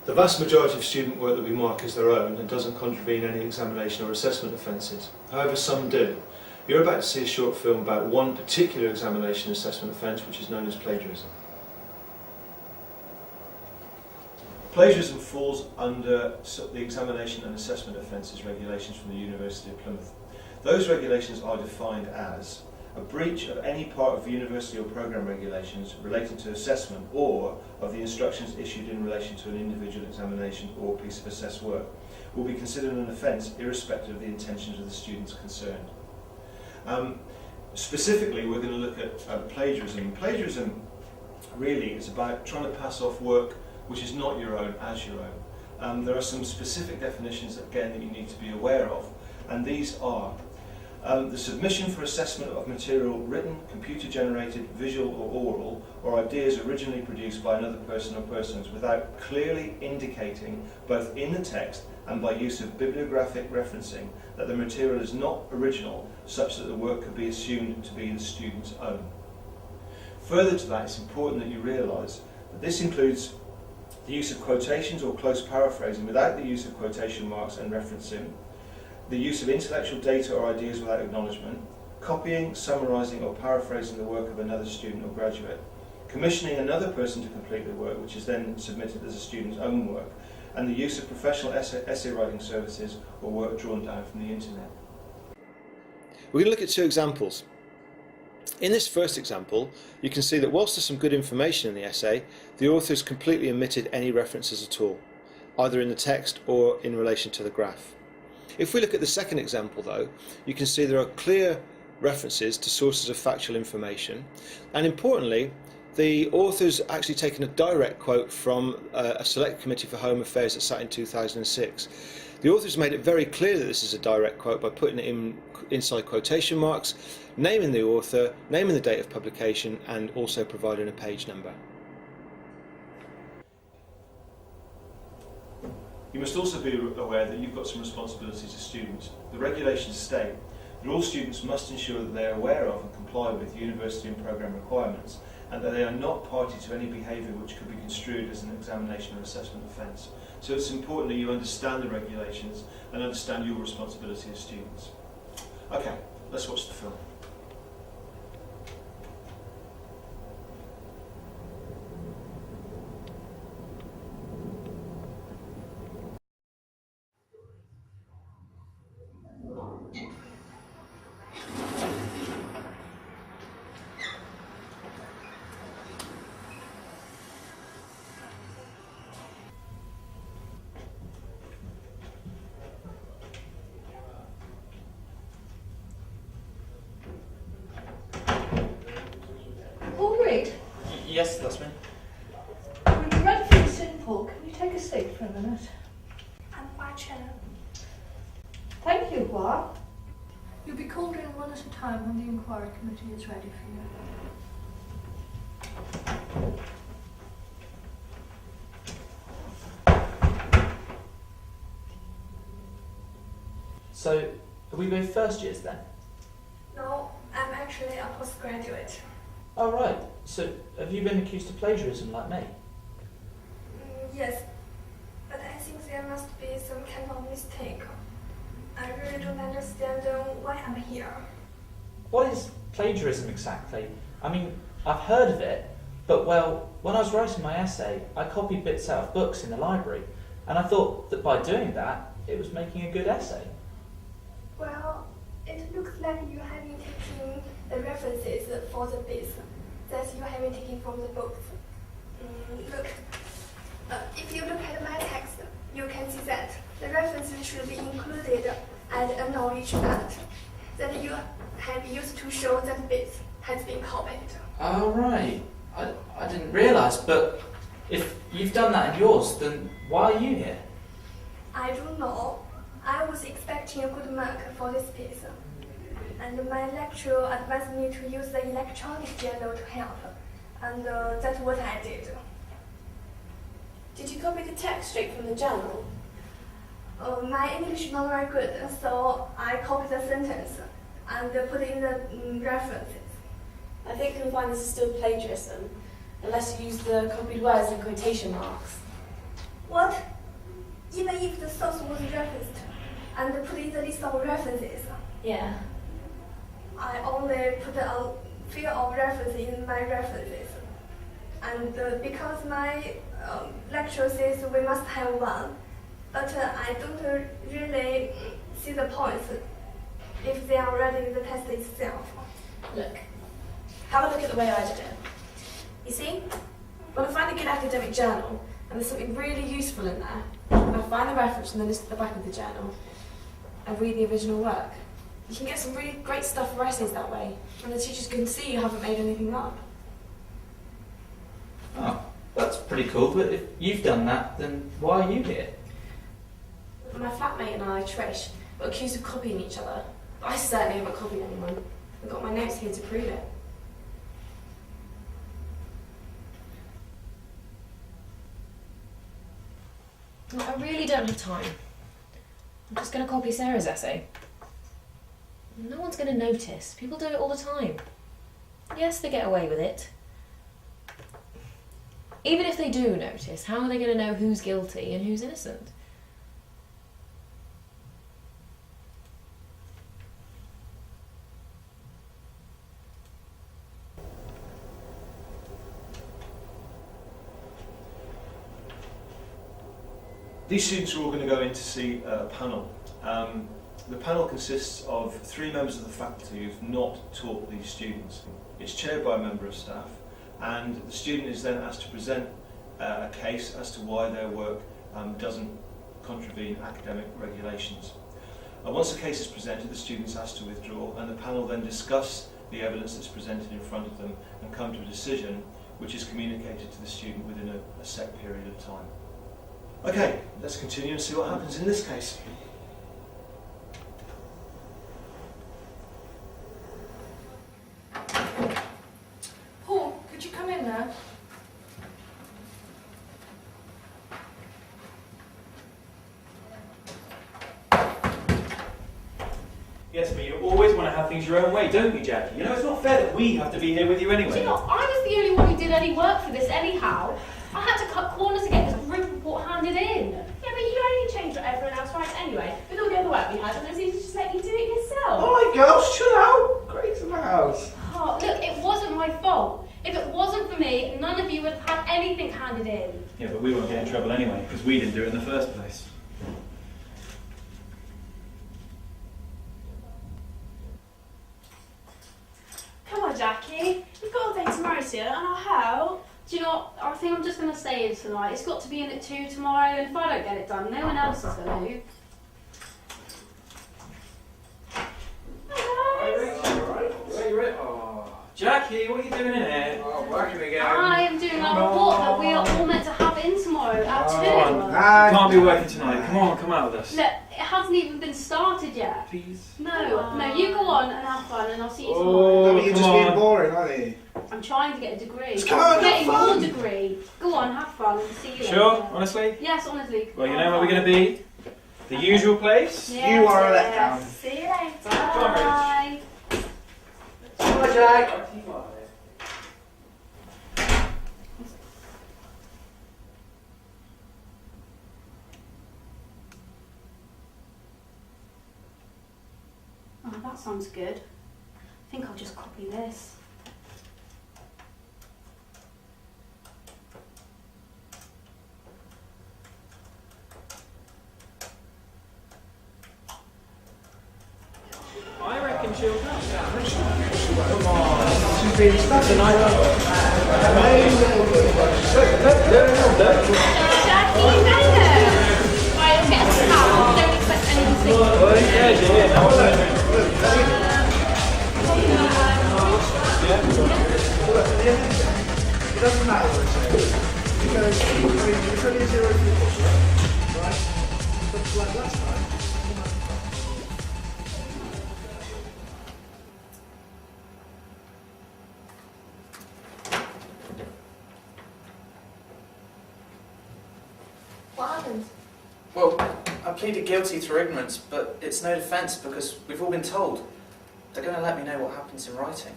The vast majority of student work that we mark is their own and doesn't contravene any examination or assessment offences. However, some do. You're about to see a short film about one particular examination and assessment offence, which is known as plagiarism. Plagiarism falls under the examination and assessment offences regulations from the University of Plymouth. Those regulations are defined as a breach of any part of university or programme regulations relating to assessment or of the instructions issued in relation to an individual examination or piece of assessed work will be considered an offence irrespective of the intentions of the students concerned. Specifically, we're going to look at plagiarism. Plagiarism really is about trying to pass off work which is not your own as your own. There are some specific definitions again that you need to be aware of, and these are the submission for assessment of material written, computer-generated, visual or oral, or ideas originally produced by another person or persons without clearly indicating, both in the text and by use of bibliographic referencing, that the material is not original, such that the work could be assumed to be the student's own. Further to that, it's important that you realise that this includes the use of quotations or close paraphrasing without the use of quotation marks and referencing, the use of intellectual data or ideas without acknowledgement, copying, summarising or paraphrasing the work of another student or graduate, commissioning another person to complete the work which is then submitted as a student's own work, and the use of professional essay writing services or work drawn down from the internet. We're going to look at two examples. In this first example, you can see that whilst there's some good information in the essay, the authors completely omitted any references at all, either in the text or in relation to the graph. If we look at the second example though, you can see there are clear references to sources of factual information, and importantly, the author's actually taken a direct quote from a select committee for Home Affairs that sat in 2006. The author's made it very clear that this is a direct quote by putting it inside quotation marks, naming the author, naming the date of publication, and also providing a page number. You must also be aware that you've got some responsibilities as students. The regulations state that all students must ensure that they are aware of and comply with university and programme requirements, and that they are not party to any behaviour which could be construed as an examination or assessment offence. So it's important that you understand the regulations and understand your responsibility as students. Okay, let's watch the film. Yes, that's me. We're dreadfully simple. Can you take a seat for a minute? I'm Hua Chen. Thank you, Hua. You'll be called in one at a time when the inquiry committee is ready for you. So, are we both first years then? No, I'm actually a postgraduate. Oh right, so have you been accused of plagiarism like me? Yes, but I think there must be some kind of mistake. I really don't understand why I'm here. What is plagiarism exactly? I mean, I've heard of it, but well, when I was writing my essay, I copied bits out of books in the library, and I thought that by doing that, it was making a good essay. Well, it looks like you have been taking the references for the bits that you have been taken from the books. Look, if you look at my text, you can see that the references should be included and acknowledge that you have used to show that bits has been copied. Oh right, I didn't realise, but if you've done that in yours, then why are you here? I don't know. I was expecting a good mark for this piece, and my lecturer advised me to use the electronic journal to help, and that's what I did. Did you copy the text straight from the journal? My English is not very good, so I copied the sentence and put in the references. I think you'll find this is still plagiarism, unless you use the copied words in quotation marks. What? Even if the source was referenced and put in the list of references, Yeah. I only put a few of references in my references. And because my lecture says we must have one, but I don't really see the points if they are already in the test itself. Look, have a look at the way I did it. You see, when I find a good academic journal and there's something really useful in there, I find the reference and the list at the back of the journal and read the original work. You can get some really great stuff for essays that way, and the teachers can see you haven't made anything up. Oh, that's pretty cool, but if you've done that, then why are you here? My flatmate and I, Trish, got accused of copying each other. But I certainly haven't copied anyone. I've got my notes here to prove it. I really don't have time. I'm just going to copy Sarah's essay. No one's going to notice. People do it all the time. Yes, they get away with it. Even if they do notice, how are they going to know who's guilty and who's innocent? These students are all going to go in to see a panel. The panel consists of 3 members of the faculty who've not taught these students. It's chaired by a member of staff, and the student is then asked to present a case as to why their work doesn't contravene academic regulations. Once the case is presented, the student's asked to withdraw, and the panel then discuss the evidence that's presented in front of them and come to a decision which is communicated to the student within a set period of time. Okay, let's continue and see what happens in this case. Paul, could you come in there? Yes, but you always want to have things your own way, don't you, Jackie? You know, it's not fair that we have to be here with you anyway. Do you know, I was the only one who did any work for this anyhow. I had to cut corners to get this group report handed in. Yeah, but you only changed what everyone else writes anyway, with all the other work we had, and it was easy to just let you do it yourself. All right, girls, chill out. Greg's in the house. Oh, look, it wasn't my fault. If it wasn't for me, none of you would have had anything handed in. Yeah, but we won't get in trouble anyway, because we didn't do it in the first place. Come on, Jackie. We've got all day tomorrow, Sia, and I'll help. Do you know what? I think I'm just going to stay in tonight. It's got to be in at 2 tomorrow, and if I don't get it done, no one else is going to. Jackie, what are you doing in here? Oh, working again. I am doing a report that we are all meant to have in tomorrow at 2. Come on. You can't be working tonight. Come on, come out with us. Look, it hasn't even been started yet. Please. No, you go on and have fun, and I'll see you I tomorrow. mean, you're just being boring, aren't you? I'm trying to get a degree. Just come on, I'm getting have fun. your degree. Go on, have fun. See you Sure, later. honestly? Yes, honestly. Well, you know where we're going to be? The usual place? Yes, You are a yes. letdown. See you later. Come on, Bye. Come on, Jack. Oh, that sounds good. I think I'll just copy this. I reckon she'll come. Come on. She's been stuck tonight. Jackie, you made it! Right, I'll get a towel. Don't expect anything. Oh, yeah, no. It doesn't matter what it says. Because, I mean, it's only a 0 right? But like last time. What happened? Well, I pleaded guilty through ignorance, but it's no defence because we've all been told. They're going to let me know what happens in writing.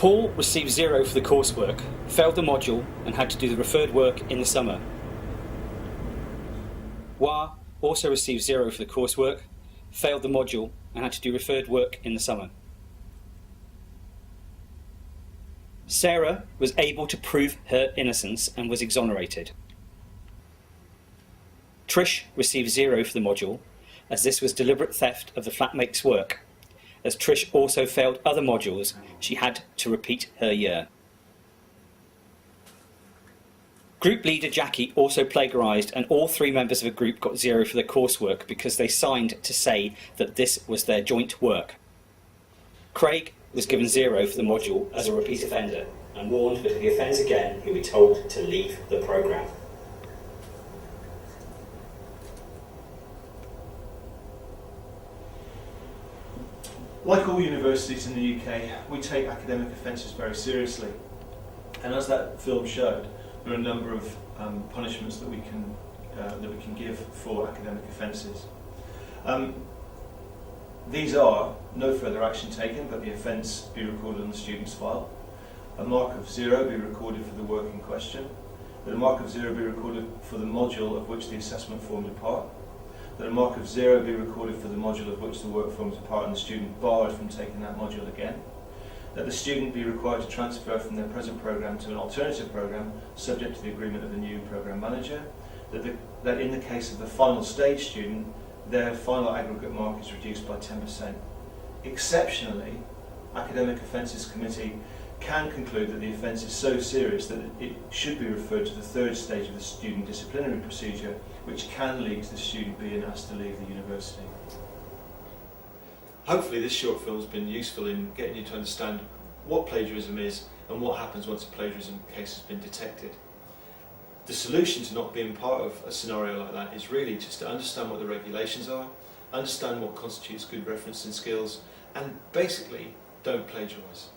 Paul received 0 for the coursework, failed the module and had to do the referred work in the summer. Wah also received 0 for the coursework, failed the module and had to do referred work in the summer. Sarah was able to prove her innocence and was exonerated. Trish received 0 for the module, as this was deliberate theft of the flatmate's work. As Trish also failed other modules, she had to repeat her year. Group leader Jackie also plagiarised, and all 3 members of a group got 0 for their coursework because they signed to say that this was their joint work. Craig was given 0 for the module as a repeat offender and warned that if he offends again, he'll be told to leave the programme. Like all universities in the UK, we take academic offences very seriously. And as that film showed, there are a number of punishments that we can give for academic offences. These are no further action taken, but the offence be recorded on the student's file. A mark of 0 be recorded for the work in question. That a mark of 0 be recorded for the module of which the assessment formed a part. That a mark of 0 be recorded for the module of which the work forms a part and the student barred from taking that module again. That the student be required to transfer from their present programme to an alternative programme subject to the agreement of the new programme manager. That in the case of the final stage student, their final aggregate mark is reduced by 10%. Exceptionally, Academic Offences Committee can conclude that the offence is so serious that it should be referred to the 3rd stage of the student disciplinary procedure, which can lead to the student being asked to leave the university. Hopefully this short film has been useful in getting you to understand what plagiarism is and what happens once a plagiarism case has been detected. The solution to not being part of a scenario like that is really just to understand what the regulations are, understand what constitutes good referencing skills, and basically don't plagiarise.